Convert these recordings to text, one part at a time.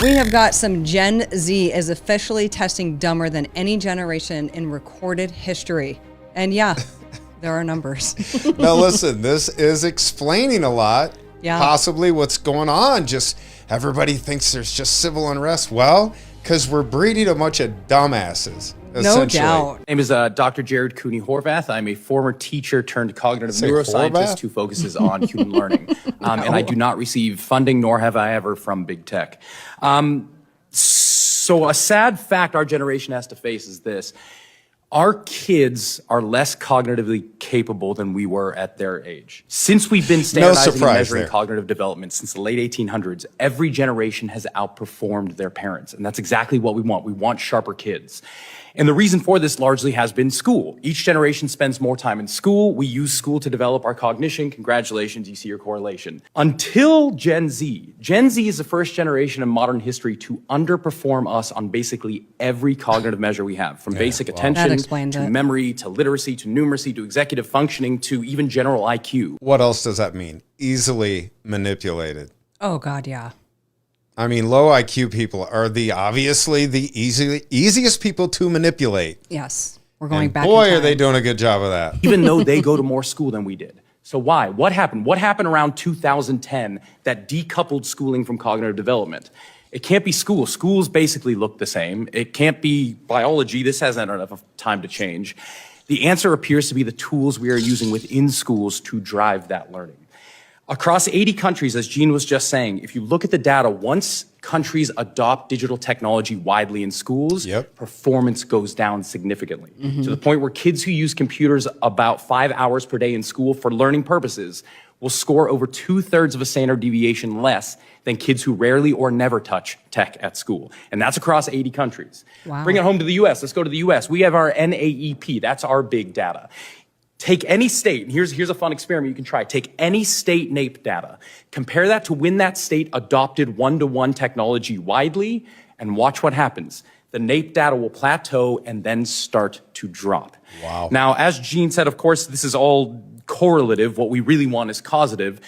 We have got some Gen Z is officially testing dumber than any generation in recorded history. And yeah, there are numbers. Now listen, this is explaining a lot, possibly what's going on. Just everybody thinks there's just civil unrest. Well, because we're breeding a bunch of dumbasses. No doubt. My name is Dr. Jared Cooney Horvath. I'm a former teacher turned cognitive neuroscientist Horvath? who focuses on human learning. And I do not receive funding, nor have I ever, from big tech. So a sad fact our generation has to face is this. Our kids are less cognitively capable than we were at their age. Since we've been standardizing and measuring cognitive development since the late 1800s, every generation has outperformed their parents. And that's exactly what we want. We want sharper kids. And the reason for this largely has been school. Each generation spends more time in school. We use school to develop our cognition. Congratulations, you see your correlation. Until Gen Z. Gen Z is the first generation in modern history to underperform us on basically every cognitive measure we have, from basic attention to memory to literacy to numeracy to executive functioning to even general IQ. What else does that mean? Easily manipulated. Oh, God, yeah. I mean, low IQ people are obviously the easiest people to manipulate. Yes. We're going back. Boy, are they doing a good job of that. Even though they go to more school than we did. So why? What happened? What happened around 2010 that decoupled schooling from cognitive development? It can't be school. Schools basically look the same. It can't be biology. This hasn't had enough time to change. The answer appears to be the tools we are using within schools to drive that learning. Across 80 countries, as Gene was just saying, if you look at the data, once countries adopt digital technology widely in schools, performance goes down significantly. To the point where kids who use computers about 5 hours per day in school for learning purposes will score over 2/3 of a standard deviation less than kids who rarely or never touch tech at school. And that's across 80 countries. Wow. Bring it home to the US. Let's go to the US. We have our NAEP. That's our big data. Take any state, and here's a fun experiment you can try. Take any state NAEP data, compare that to when that state adopted one-to-one technology widely, and watch what happens. The NAEP data will plateau and then start to drop. Wow. Now, as Gene said, of course, this is all correlative. What we really want is causative.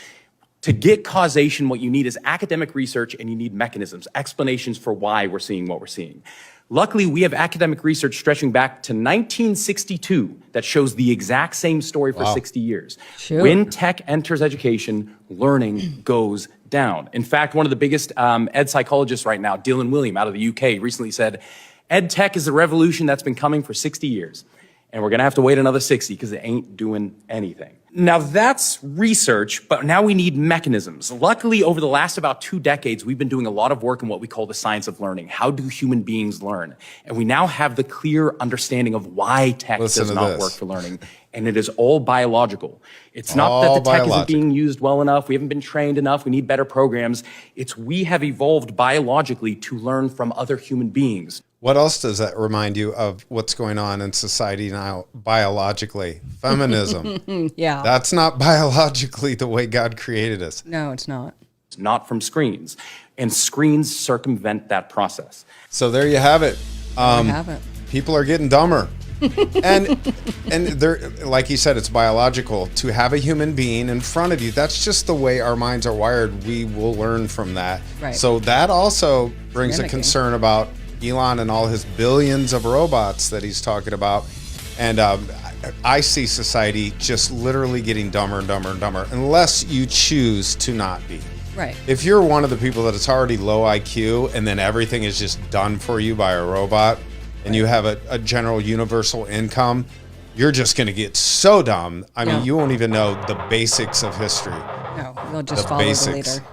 To get causation, what you need is academic research and you need mechanisms, explanations for why we're seeing what we're seeing. Luckily, we have academic research stretching back to 1962 that shows the exact same story for 60 years. When tech enters education, learning goes down. In fact, one of the biggest ed psychologists right now, Dylan William out of the UK, recently said, ed tech is a revolution that's been coming for 60 years. And we're going to have to wait another 60 because it ain't doing anything. Now, that's research, but now we need mechanisms. Luckily, over the last about 2 decades, we've been doing a lot of work in what we call the science of learning. How do human beings learn? And we now have the clear understanding of why tech does not work for learning. And it is all biological. It's not that the tech isn't being used well enough. We haven't been trained enough. We need better programs. It's we have evolved biologically to learn from other human beings. What else does that remind you of what's going on in society now biologically? Feminism. Yeah. That's not biologically the way God created us. No, it's not. It's not from screens. And screens circumvent that process. So there you have it. There you have it. People are getting dumber. and they're, like you said, it's biological. To have a human being in front of you, that's just the way our minds are wired. We will learn from that. Right. So that also brings a concern about Elon and all his billions of robots that he's talking about. And I see society just literally getting dumber and dumber and dumber unless you choose to not be. Right. If you're one of the people that it's already low IQ and then everything is just done for you by a robot and you have a general universal income, you're just going to get so dumb. I mean, you won't even know the basics of history. No, you'll just follow the leader.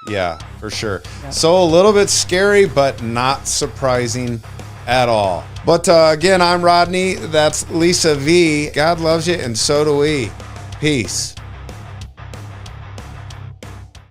Yeah, for sure. Yep. So a little bit scary, but not surprising at all. But again, I'm Rodney. That's Lisa V. God loves you, and so do we. Peace.